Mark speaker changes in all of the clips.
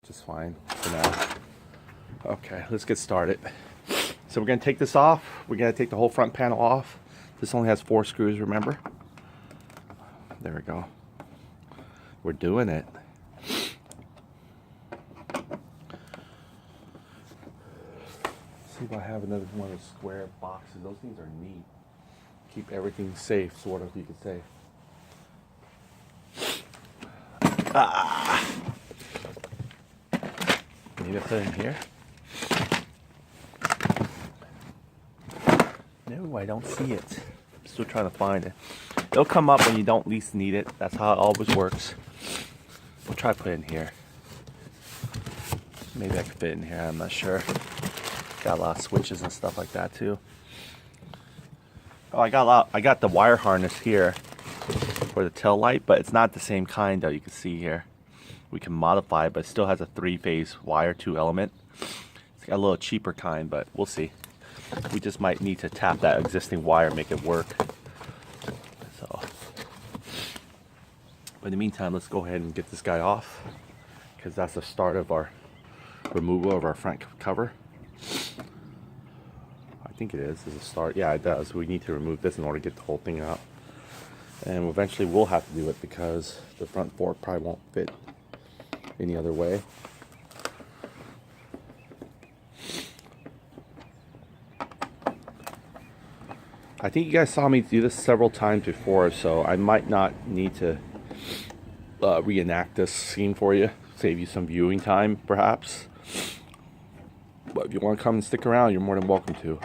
Speaker 1: just fine for now. Okay, let's get started. So we're going to take this off. We're going to take the whole front panel off. This only has 4 screws, remember? There we go. We're doing it. See if I have another one of those square boxes. Those things are neat. Keep everything safe, sort of, you could say. Need to put it in here? No, I don't see it. I'm still trying to find it. It'll come up when you don't least need it. That's how it always works. We'll try to put it in here. Maybe I can fit it in here, I'm not sure. Got a lot of switches and stuff like that too. Oh, I got the wire harness here for the tail light, but it's not the same kind though. You can see here. We can modify it, but it still has a 3-phase wire 2 element. It's got a little cheaper kind, but we'll see. We just might need to tap that existing wire, make it work. So, but in the meantime, let's go ahead and get this guy off, because that's the start of our removal of our front cover. I think it is a start. Yeah, it does. We need to remove this in order to get the whole thing out. And eventually we'll have to do it because the front fork probably won't fit any other way. I think you guys saw me do this several times before, so I might not need to reenact this scene for you. Save you some viewing time, perhaps. But if you want to come and stick around, you're more than welcome to.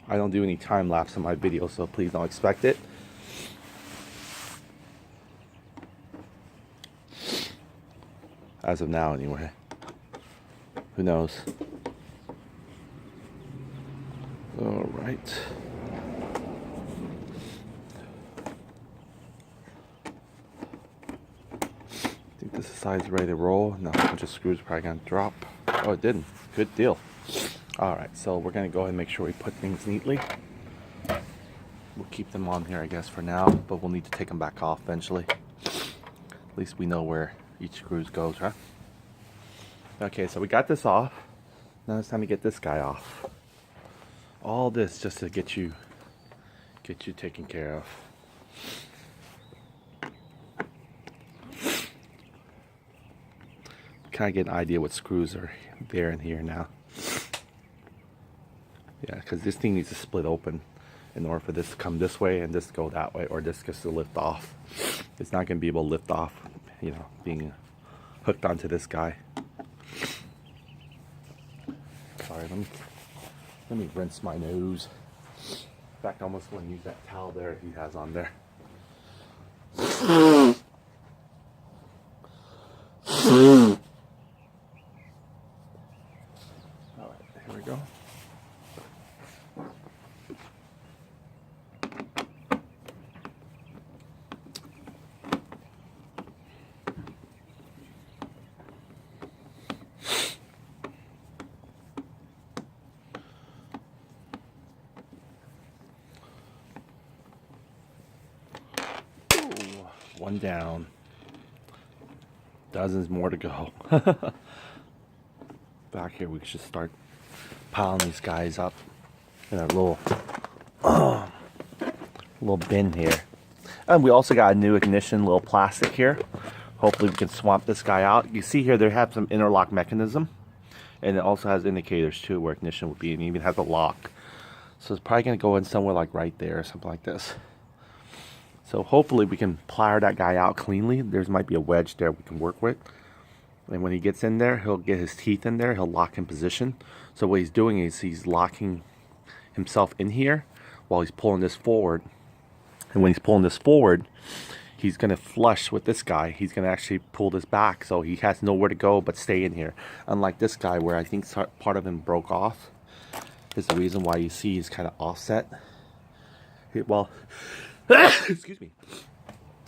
Speaker 1: I don't do any time lapse in my videos, so please don't expect it. As of now, anyway. Who knows? Alright. I think this side's ready to roll. No, a bunch of screws are probably going to drop. Oh, it didn't. Good deal. Alright, so we're going to go ahead and make sure we put things neatly. We'll keep them on here, I guess, for now, but we'll need to take them back off eventually. At least we know where each screw goes, right? Okay, so we got this off. Now it's time to get this guy off. All this just to get you taken care of. Kind of get an idea what screws are there and here now. Yeah, because this thing needs to split open in order for this to come this way and this to go that way, or this gets to lift off. It's not going to be able to lift off, you know, being hooked onto this guy. Sorry, let me rinse my nose. In fact, I almost want to use that towel there he has on there. Alright, here we go. One down. Dozens more to go. Back here, we should start piling these guys up in a little bin here. And we also got a new ignition, little plastic here. Hopefully we can swap this guy out. You see here, they have some interlock mechanism. And it also has indicators too, where ignition would be, and even has a lock. So it's probably going to go in somewhere like right there or something like this. So hopefully we can plier that guy out cleanly. There might be a wedge there we can work with. And when he gets in there, he'll get his teeth in there. He'll lock in position. So what he's doing is he's locking himself in here while he's pulling this forward. And when he's pulling this forward, he's going to flush with this guy. He's going to actually pull this back. So he has nowhere to go but stay in here. Unlike this guy where I think part of him broke off. Is the reason why you see he's kind of offset. Well... excuse me.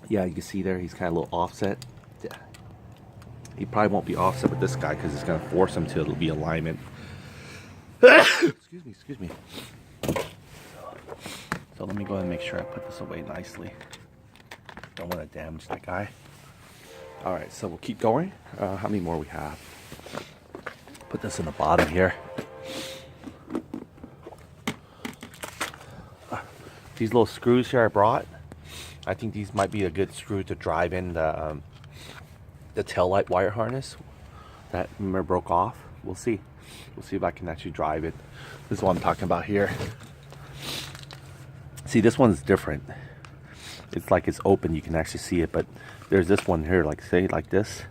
Speaker 1: Yeah, you can see there he's kind of a little offset. Yeah. He probably won't be offset with this guy because it's going to force him to be alignment. Excuse me. So let me go ahead and make sure I put this away nicely. Don't want to damage that guy. All right, so we'll keep going. How many more we have? Put this in the bottom here. These little screws here I brought, I think these might be a good screw to drive in the taillight wire harness that remember broke off. We'll see. We'll see if I can actually drive it. This is what I'm talking about here. See, this one's different. It's like it's open, you can actually see it, but there's this one here, like say like this.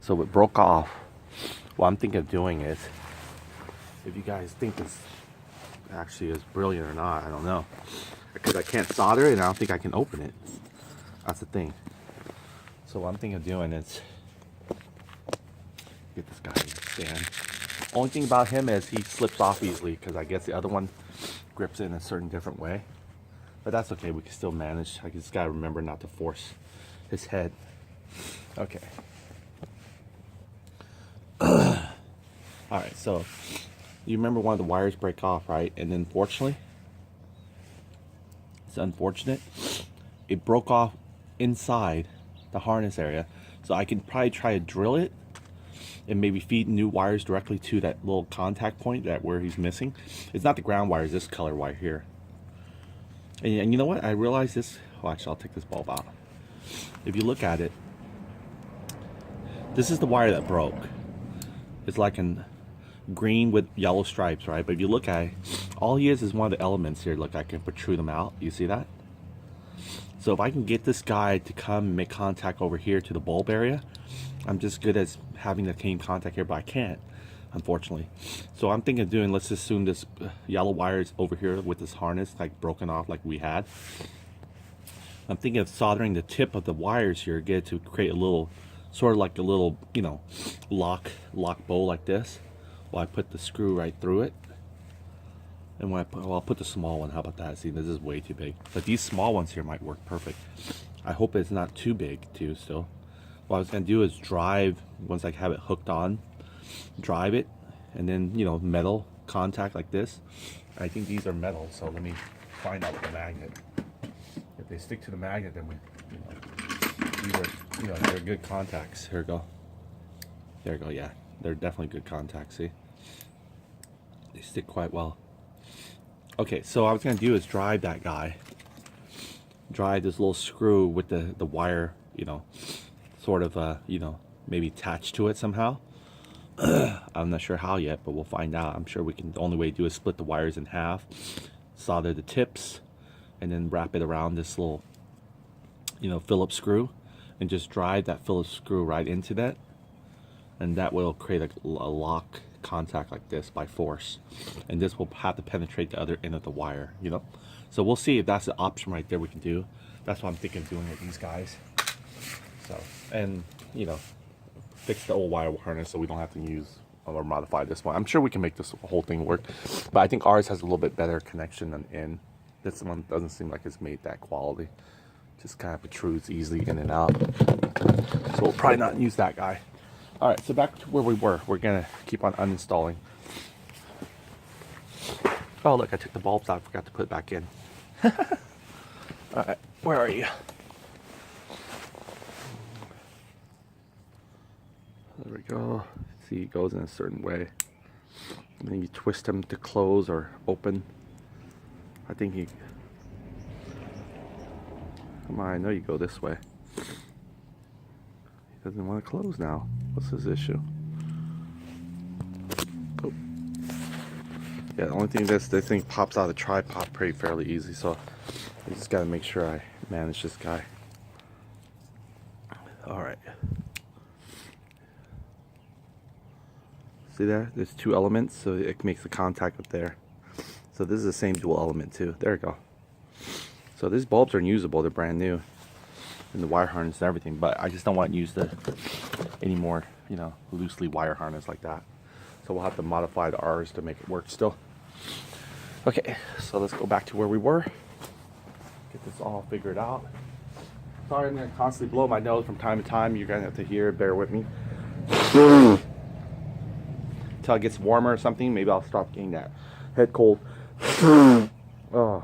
Speaker 1: So it broke off. What I'm thinking of doing is, if you guys think this actually is brilliant or not, I don't know. Because I can't solder it and I don't think I can open it. That's the thing. So what I'm thinking of doing is, get this guy to stand. Only thing about him is he slips off easily because I guess the other one grips it in a certain different way. But that's okay, we can still manage. I just gotta remember not to force his head. Okay. Alright, so you remember one of the wires break off, right? And then fortunately, it's unfortunate, it broke off inside the harness area. So I can probably try to drill it and maybe feed new wires directly to that little contact point that where he's missing. It's not the ground wire, it's this color wire here. And you know what? I realized this. Oh, actually, I'll take this bulb out. If you look at it, this is the wire that broke. It's like in green with yellow stripes, right? But if you look at it, all he is one of the elements here. Look, I can protrude them out. You see that? So if I can get this guy to come and make contact over here to the bulb area, I'm just good as having the same contact here, but I can't, unfortunately. So I'm thinking of doing, let's assume this yellow wire is over here with this harness like broken off like we had. I'm thinking of soldering the tip of the wires here, get it to create a little, sort of like a little, you know, lock bowl like this. While I put the screw right through it. And when I put, well, I'll put the small one. How about that? See, this is way too big. But these small ones here might work perfect. I hope it's not too big too still. What I was going to do is drive, once I have it hooked on, drive it, and then, you know, metal contact like this. I think these are metal, so let me find out the magnet. If they stick to the magnet, then we, you know, these are, you know, they're good contacts. Here we go. There we go, yeah. They're definitely good contacts, see? They stick quite well. Okay, so what I was going to do is drive that guy. Drive this little screw with the wire, you know, sort of, you know, maybe attached to it somehow. I'm not sure how yet, but we'll find out. I'm sure we can, the only way to do is split the wires in half, solder the tips, and then wrap it around this little, you know, Phillips screw, and just drive that Phillips screw right into that. And that will create a lock contact like this by force, and this will have to penetrate the other end of the wire, you know. So we'll see if that's an option right there we can do. That's what I'm thinking of doing with these guys. So, and you know, fix the old wire harness so we don't have to use or modify this one. I'm sure we can make this whole thing work, but I think ours has a little bit better connection than in. This one doesn't seem like it's made that quality. Just kind of protrudes easily in and out. So we'll probably not use that guy. All right, so back to where we were. We're gonna keep on uninstalling. Oh, look, I took the bulbs out. I forgot to put it back in. All right, where are you? There we go. See, it goes in a certain way. And then you twist them to close or open. I think you... Come on, I know you go this way. He doesn't want to close now. What's his issue? Oh. Yeah, the only thing is this thing pops out of the tripod pretty fairly easy, so I just gotta make sure I manage this guy. Alright. See there? There's two elements, so it makes the contact up there. So this is the same dual element too. There we go. So these bulbs are unusable, they're brand new. And the wire harness and everything, but I just don't want to use any more, you know, loosely wire harness like that. So we'll have to modify the ours to make it work still. Okay, so let's go back to where we were. Get this all figured out. Sorry, I'm going to constantly blow my nose from time to time. You're going to have to hear, bear with me. Until it gets warmer or something, maybe I'll stop getting that head cold. Oh.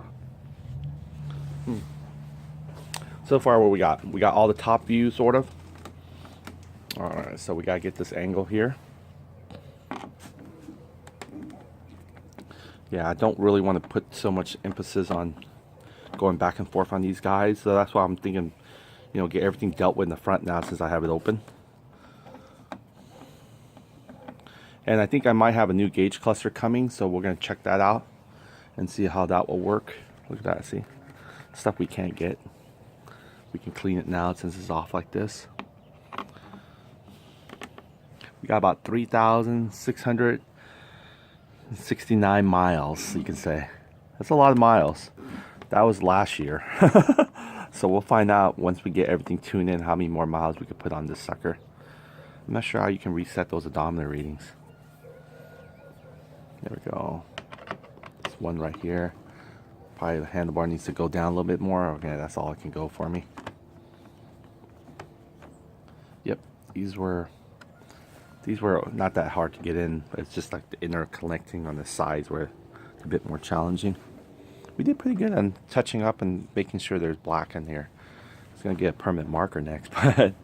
Speaker 1: So far what we got all the top view sort of. Alright, so we gotta get this angle here. Yeah, I don't really want to put so much emphasis on going back and forth on these guys, so that's why I'm thinking, you know, get everything dealt with in the front now since I have it open. And I think I might have a new gauge cluster coming, so we're going to check that out and see how that will work. Look at that, see? Stuff we can't get. We can clean it now since it's off like this. We got about 3,669 miles, you can say. That's a lot of miles. That was last year. So we'll find out once we get everything tuned in how many more miles we could put on this sucker. I'm not sure how you can reset those odometer readings. There we go. This one right here. Probably the handlebar needs to go down a little bit more. Okay, that's all it can go for me. Yep, these were not that hard to get in, but it's just like the inner connecting on the sides where it's a bit more challenging. We did pretty good on touching up and making sure there's black in here. I was gonna get a permanent marker next, but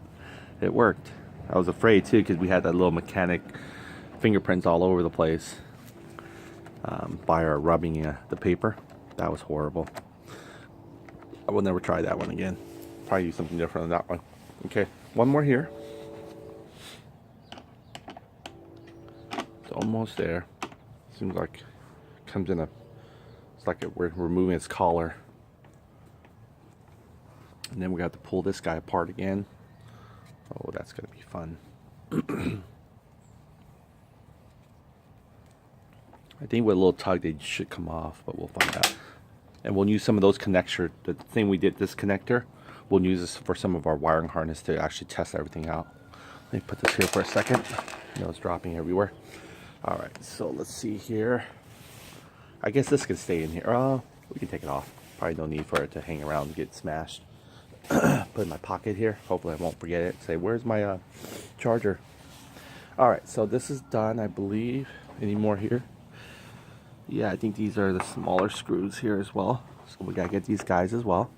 Speaker 1: it worked. I was afraid too because we had that little mechanic fingerprints all over the place by our rubbing the paper. That was horrible. I will never try that one again. Probably use something different on that one. Okay, one more here. It's almost there. Seems like it comes in a, it's like we're removing its collar. And then we got to pull this guy apart again. Oh, that's gonna be fun. I think with a little tug they should come off, but we'll find out. And we'll use some of those connectors. The thing we did, this connector, we'll use this for some of our wiring harness to actually test everything out. Let me put this here for a second. You know, it's dropping everywhere. All right, so let's see here. I guess this can stay in here. Oh, we can take it off. Probably no need for it to hang around and get smashed. Put it in my pocket here. Hopefully I won't forget it. Say, where's my charger? All right, so this is done, I believe. Any more here? Yeah, I think these are the smaller screws here as well. So we gotta get these guys as well.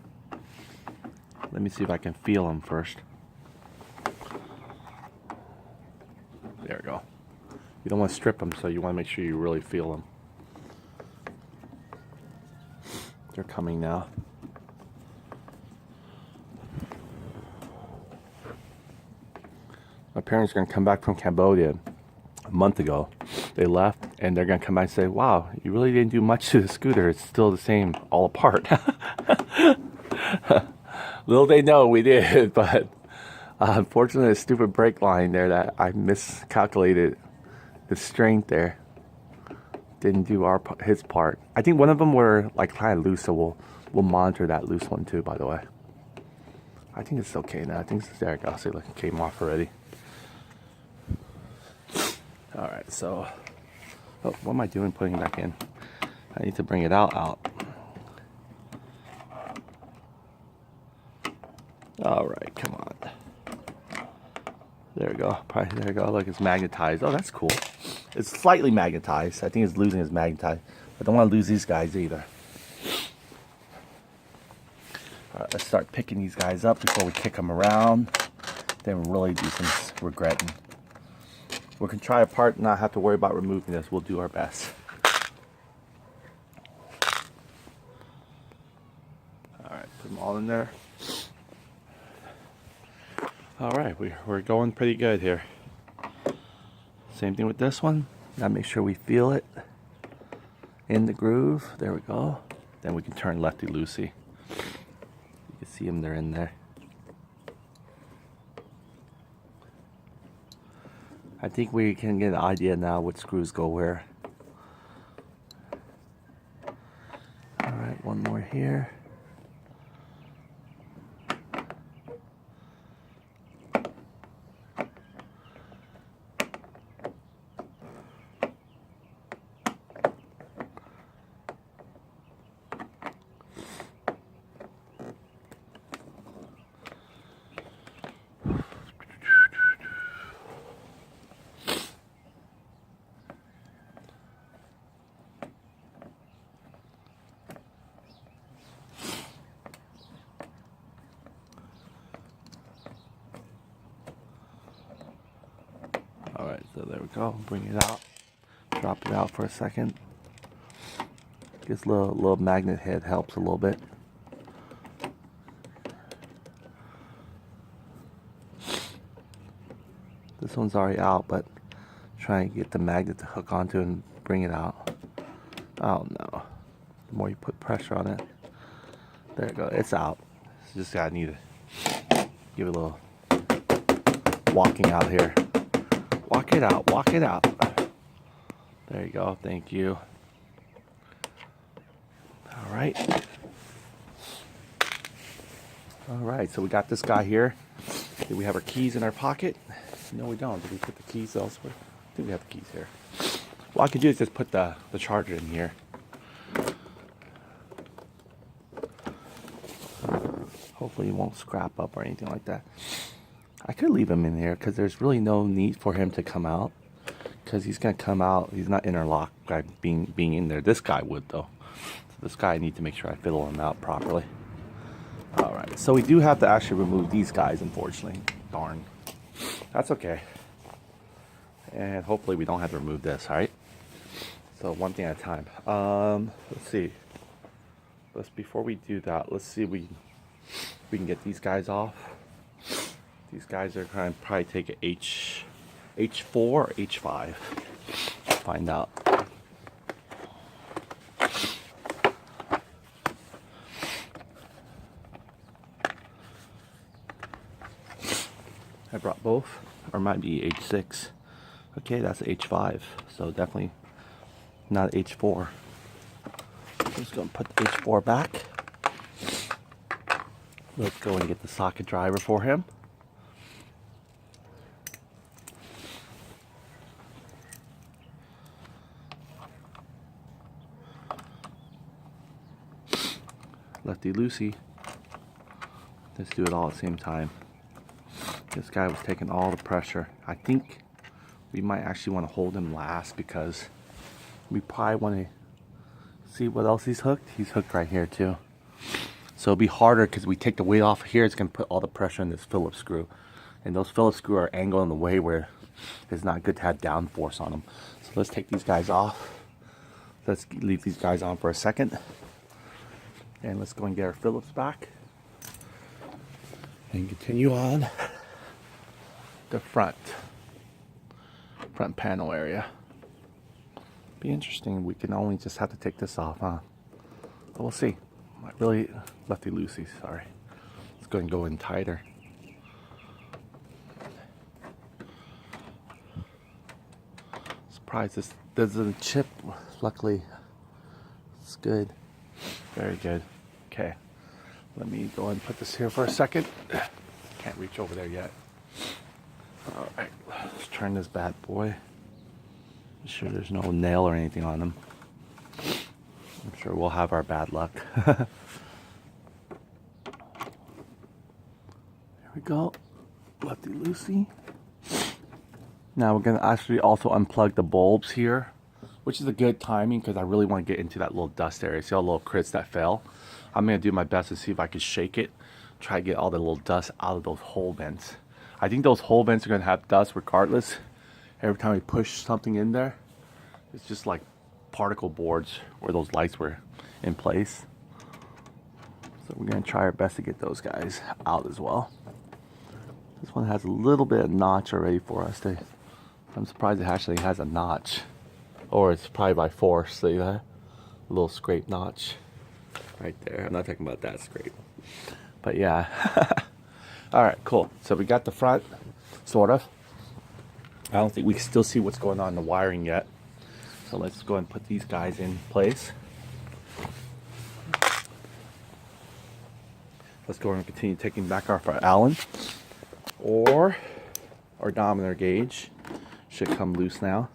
Speaker 1: Let me see if I can feel them first. There we go. You don't want to strip them, so you want to make sure you really feel them. They're coming now. My parents are going to come back from Cambodia a month ago. They left, and they're going to come back and say, wow, you really didn't do much to the scooter. It's still the same, all apart. Little they know we did, but unfortunately, a stupid brake line there that I miscalculated the strength there. Didn't do his part. I think one of them were like kind of loose, so we'll monitor that loose one too, by the way. I think it's okay now. I think it's there. I'll see, look, it came off already. All right, so, oh, what am I doing putting it back in? I need to bring it out. All right, come on. There we go. Probably, there we go. Look, it's magnetized. Oh, that's cool. It's slightly magnetized. I think it's losing its magnetized. I don't want to lose these guys either. All right, let's start picking these guys up before we kick them around. Then we'll really do some regretting. We can try apart and not have to worry about removing this. We'll do our best. All right, put them all in there. All right, we're going pretty good here. Same thing with this one. Now make sure we feel it in the groove. There we go. Then we can turn lefty-loosey. You can see them, they're in there. I think we can get an idea now what screws go where. All right, one more here. So there we go. Bring it out. Drop it out for a second. This little magnet head helps a little bit. This one's already out, but trying to get the magnet to hook onto and bring it out. Oh no. The more you put pressure on it. There you go. It's out. So just gotta need to give it a little walking out here. Walk it out. Walk it out. There you go. Thank you. Alright. Alright, so we got this guy here. Do we have our keys in our pocket? No, we don't. Did we put the keys elsewhere? I think we have the keys here. What I can do is just put the charger in here. Hopefully it won't scrap up or anything like that. I could leave him in here because there's really no need for him to come out. Because he's going to come out. He's not interlocked by being in there. This guy would though. So this guy, I need to make sure I fiddle him out properly. Alright, so we do have to actually remove these guys, unfortunately. Darn. That's okay. And hopefully we don't have to remove this, alright? So one thing at a time. Let's see. Before we do that, let's see if we can get these guys off. These guys are going to probably take a H4 or H5. Find out. I brought both, or might be H6. Okay, that's H5, so definitely not H4. I'm just going to put the H4 back. Let's go and get the socket driver for him. Lefty loosey. Let's do it all at the same time. This guy was taking all the pressure. I think we might actually want to hold him last because we probably want to see what else he's hooked. He's hooked right here too. So it'll be harder because we take the weight off here. It's going to put all the pressure in this Phillips screw. And those Phillips screw are angled in the way where it's not good to have downforce on them. So let's take these guys off. Let's leave these guys on for a second. And let's go and get our Phillips back. And continue on the front panel area. Be interesting. We can only just have to take this off, huh? But we'll see. Might really lefty loosey. Sorry. Let's go and go in tighter. Surprised this doesn't chip. Luckily, it's good. Very good. Okay. Let me go and put this here for a second. Can't reach over there yet. Alright, let's turn this bad boy. Make sure there's no nail or anything on them. I'm sure we'll have our bad luck. There we go. Lefty loosey. Now we're going to actually also unplug the bulbs here, which is a good timing because I really want to get into that little dust area. See all the little crits that fell? I'm going to do my best to see if I can shake it. Try to get all the little dust out of those hole vents. I think those hole vents are going to have dust regardless. Every time we push something in there, it's just like particle boards where those lights were in place. So we're going to try our best to get those guys out as well. This one has a little bit of notch already for us. I'm surprised it actually has a notch. Or it's probably by force. See that? A little scrape notch right there. I'm not talking about that scrape. But yeah. Alright, cool. So we got the front, sort of. I don't think we can still see what's going on in the wiring yet. So let's go and put these guys in place. Let's go and continue taking back off our Allen. Or our odometer gauge should come loose now.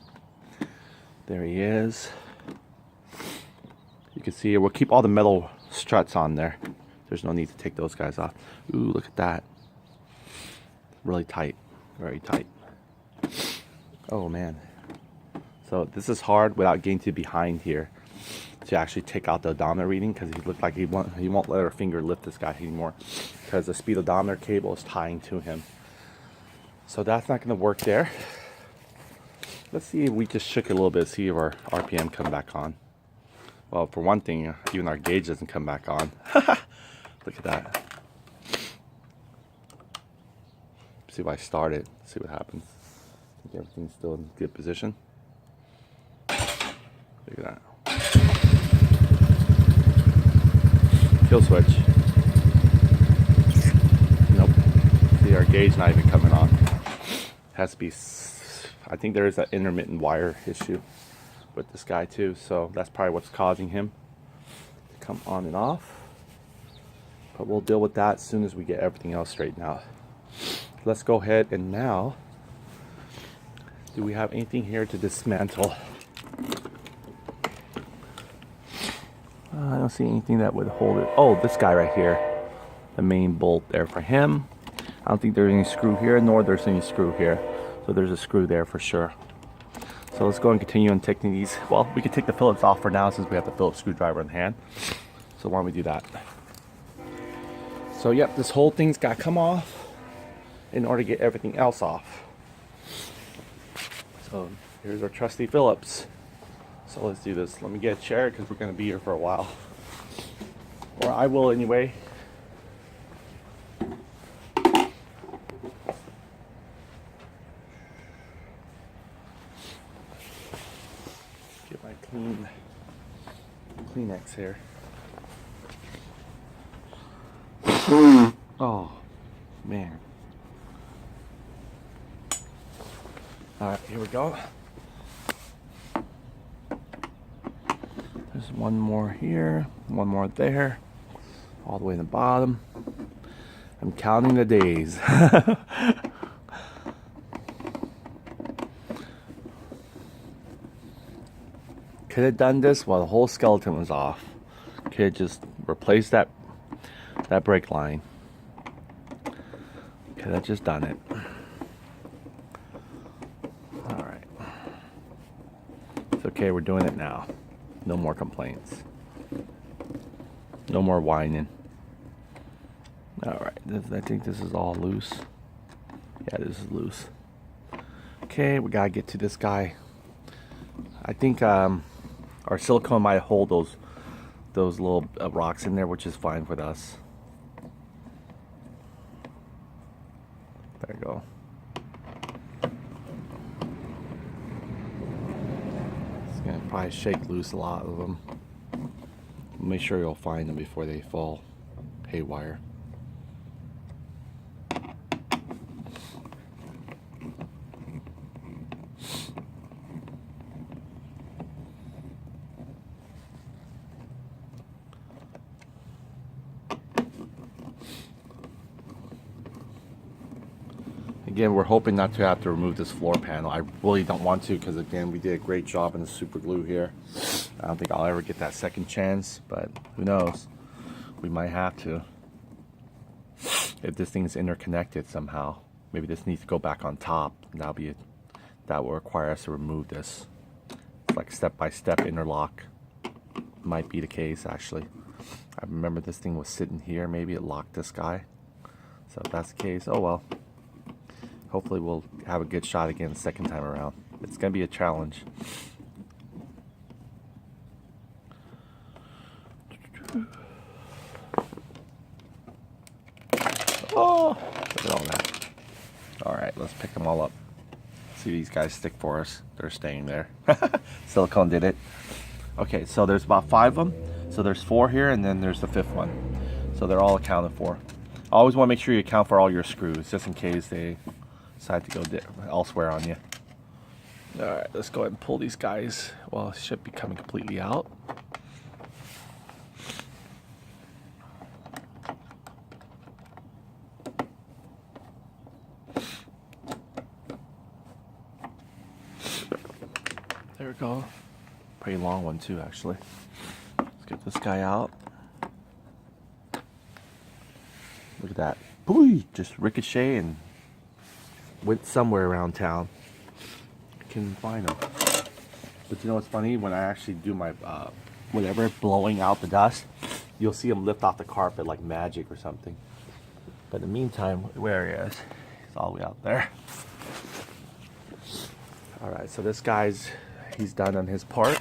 Speaker 1: There he is. You can see here, we'll keep all the metal struts on there. There's no need to take those guys off. Ooh, look at that. Really tight. Very tight. Oh, man. So this is hard without getting to behind here to actually take out the odometer reading because he looked like he won't let our finger lift this guy anymore because the speed odometer cable is tying to him. So that's not going to work there. Let's see if we just shook it a little bit, see if our RPM come back on. Well, for one thing, even our gauge doesn't come back on. Look at that. See if I start it, see what happens. I think everything's still in good position. Look at that. Kill switch. Nope. See, our gauge not even coming on. Has to be, I think there is an intermittent wire issue with this guy too, so that's probably what's causing him to come on and off. But we'll deal with that as soon as we get everything else straightened out. Let's go ahead and now, do we have anything here to dismantle? I don't see anything that would hold it. Oh, this guy right here, the main bolt there for him. I don't think there's any screw here, nor there's any screw here. So there's a screw there for sure. So let's go and continue on taking these. Well, we can take the Phillips off for now since we have the Phillips screwdriver in hand. So why don't we do that? So yep, this whole thing's got to come off in order to get everything else off. So here's our trusty Phillips. So let's do this. Let me get a chair because we're going to be here for a while. Or I will anyway. Get my Kleenex here. Oh, man. Alright, here we go. There's one more here, one more there, all the way in the bottom. I'm counting the days. Could have done this while the whole skeleton was off. Could have just replaced that brake line. Could have just done it. Alright. It's okay, we're doing it now. No more complaints. No more whining. Alright, I think this is all loose. Yeah, this is loose. Okay, we gotta get to this guy. I think our silicone might hold those little rocks in there, which is fine with us. There you go. It's gonna probably shake loose a lot of them. Make sure you'll find them before they fall haywire. Again, we're hoping not to have to remove this floor panel. I really don't want to because, again, we did a great job in the super glue here. I don't think I'll ever get that second chance, but who knows? We might have to. If this thing is interconnected somehow. Maybe this needs to go back on top. That will require us to remove this. It's like step-by-step interlock. Might be the case, actually. I remember this thing was sitting here. Maybe it locked this guy. So if that's the case, oh well. Hopefully we'll have a good shot again the second time around. It's going to be a challenge. Oh, look at all that. Alright, let's pick them all up. See these guys stick for us. They're staying there. Silicone did it. Okay, so there's about 5 of them. So there's 4 here, and then there's the 5th one. So they're all accounted for. I always want to make sure you account for all your screws, just in case they decide to go elsewhere on you. Alright, let's go ahead and pull these guys. Well, it should be coming completely out. There we go. Pretty long one too, actually. Let's get this guy out. Look at that. Boy, just ricochet and went somewhere around town. I couldn't find them. But you know what's funny? When I actually do my whatever, blowing out the dust, you'll see them lift off the carpet like magic or something. But in the meantime, where he is, he's all the way out there. All right, so this guy's, he's done on his part.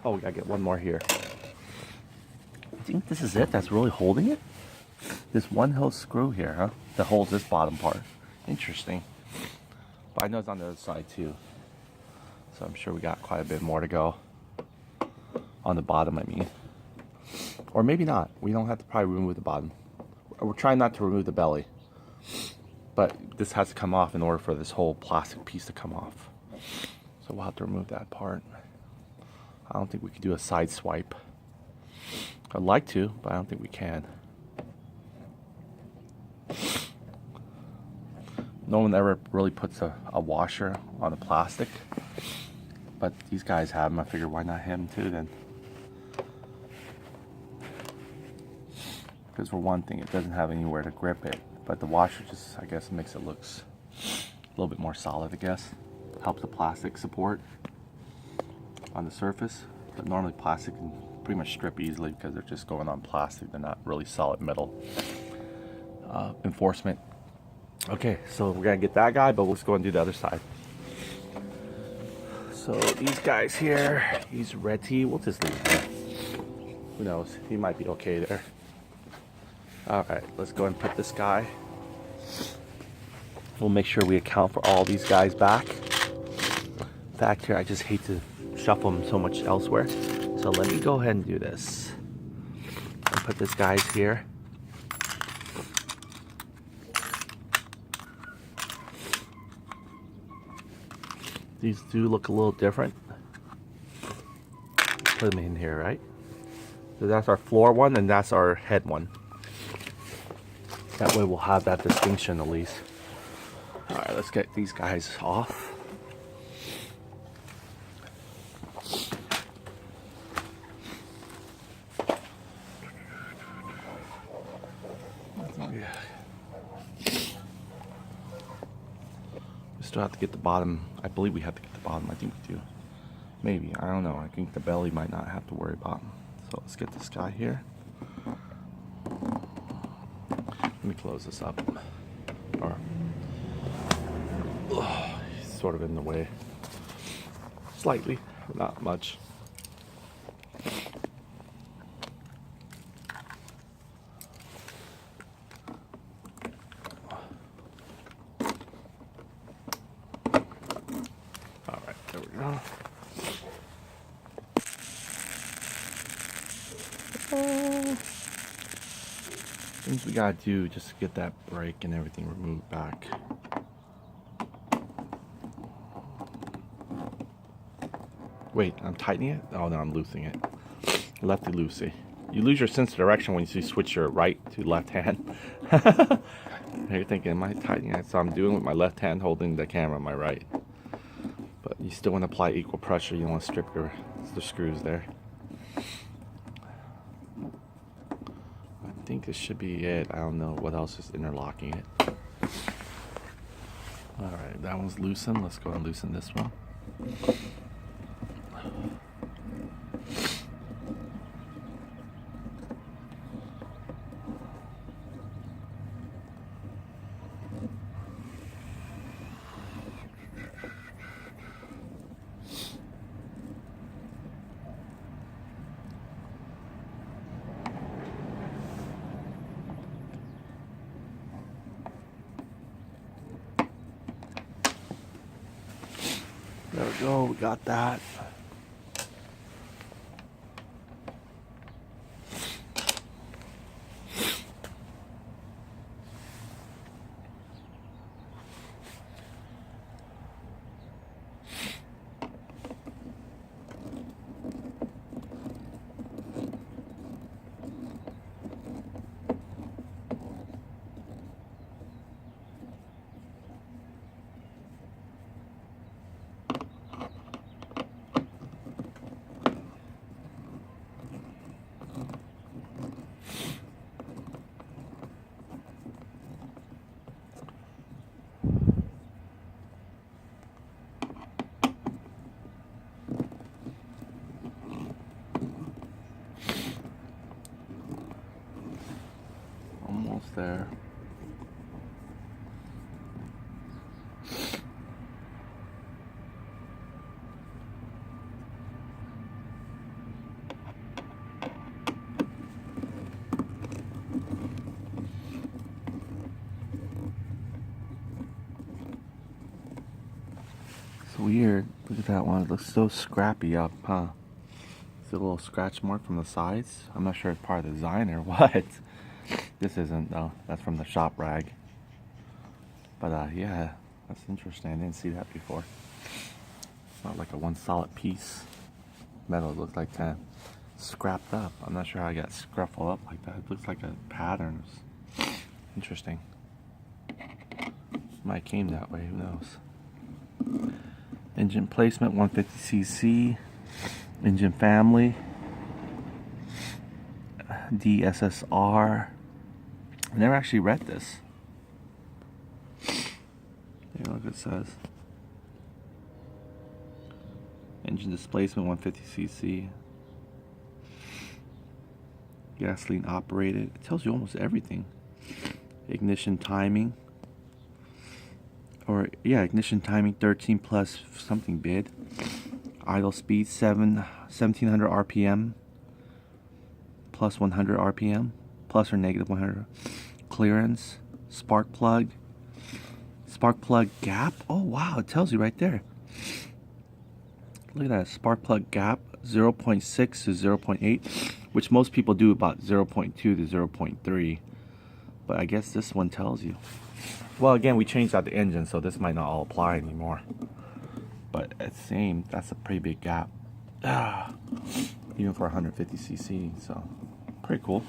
Speaker 1: Oh, we gotta get one more here. I think this is it that's really holding it. This one whole screw here, huh? That holds this bottom part. Interesting. But I know it's on the other side too. So I'm sure we got quite a bit more to go. On the bottom, I mean. Or maybe not. We don't have to probably remove the bottom. We're trying not to remove the belly. But this has to come off in order for this whole plastic piece to come off. So we'll have to remove that part. I don't think we could do a side swipe. I'd like to, but I don't think we can. No one ever really puts a washer on the plastic. But these guys have them. I figured why not him too then. Because for one thing, it doesn't have anywhere to grip it. But the washer just, I guess, makes it look a little bit more solid, I guess. Helps the plastic support on the surface. But normally plastic can pretty much strip easily because they're just going on plastic. They're not really solid metal enforcement. Okay, so we're gonna get that guy, but let's go and do the other side. So these guys here, he's ready. We'll just leave him there. Who knows? He might be okay there. Alright, let's go and put this guy. We'll make sure we account for all these guys back. In fact, here, I just hate to shuffle them so much elsewhere. So let me go ahead and do this. And put this guys here. These do look a little different. Put them in here, right? So that's our floor one and that's our head one. That way we'll have that distinction at least. Alright, let's get these guys off. We still have to get the bottom. I believe we have to get the bottom. I think we do. Maybe. I don't know. I think the belly might not have to worry about. So let's get this guy here. Let me close this up. Or he's sort of in the way. Slightly, not much. Alright, there we go. Things we gotta do just to get that brake and everything removed back. Wait, I'm tightening it? Oh no, I'm loosening it. Lefty loosey. You lose your sense of direction when you switch your right to left hand. You're thinking, am I tightening it? So I'm doing with my left hand holding the camera on my right. But you still want to apply equal pressure. You don't want to strip the screws there. I think this should be it. I don't know what else is interlocking it. Alright, that one's loosened. Let's go and loosen this one. There we go, we got that. Almost there. It's weird. Look at that one. It looks so scrappy up, huh? It's a little scratch mark from the sides. I'm not sure it's part of the design or what. This isn't though. That's from the shop rag. But yeah, that's interesting. I didn't see that before. It's not like a one solid piece. Metal looks like kind of scrapped up. I'm not sure how I got scruffled up like that. It looks like a pattern. Interesting. Might came that way, who knows. Engine placement 150cc. Engine family. DSSR. I never actually read this. Yeah, look what it says. Engine displacement 150cc. Gasoline operated. It tells you almost everything. Ignition timing. Or yeah, ignition timing 13 plus something bid. Idle speed 1700 RPM. Plus 100 RPM. Plus or negative 100. Clearance. Spark plug. Spark plug gap. Oh wow, it tells you right there. Look at that. Spark plug gap 0.6 to 0.8, which most people do about 0.2 to 0.3. But I guess this one tells you. Well, again, we changed out the engine, so this might not all apply anymore. But it's same. That's a pretty big gap. Even for 150cc, so pretty cool.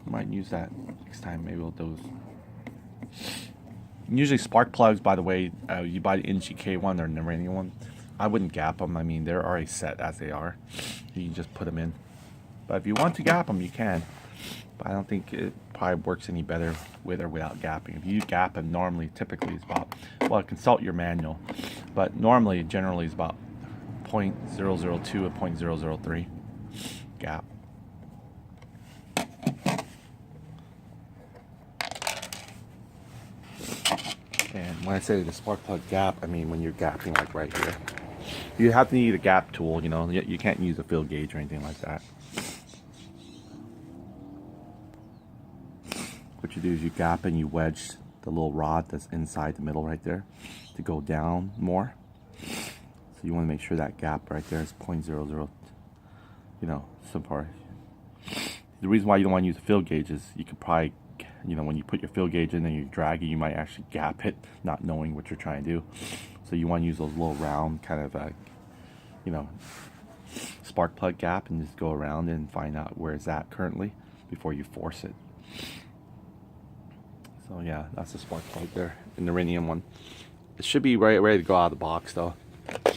Speaker 1: Might use that next time. Maybe we'll do those. Usually spark plugs, by the way, you buy the NGK one or the Iranian one, I wouldn't gap them. I mean, they're already set as they are. You can just put them in. But if you want to gap them, you can. But I don't think it probably works any better with or without gapping. If you gap them, normally, typically it's about, well, consult your manual. But normally, generally, it's about 0.002 to 0.003 gap. And when I say the spark plug gap, I mean when you're gapping like right here. You have to need a gap tool, you know. You can't use a field gauge or anything like that. What you do is you gap and you wedge the little rod that's inside the middle right there to go down more. So you want to make sure that gap right there is 0.00, you know, some part. The reason why you don't want to use a field gauge is you could probably, you know, when you put your field gauge in and you drag it, you might actually gap it, not knowing what you're trying to do. So you want to use those little round kind of, you know, spark plug gap and just go around and find out where it's at currently before you force it. So yeah, that's the spark plug there in the Iranian one. It should be ready to go out of the box though.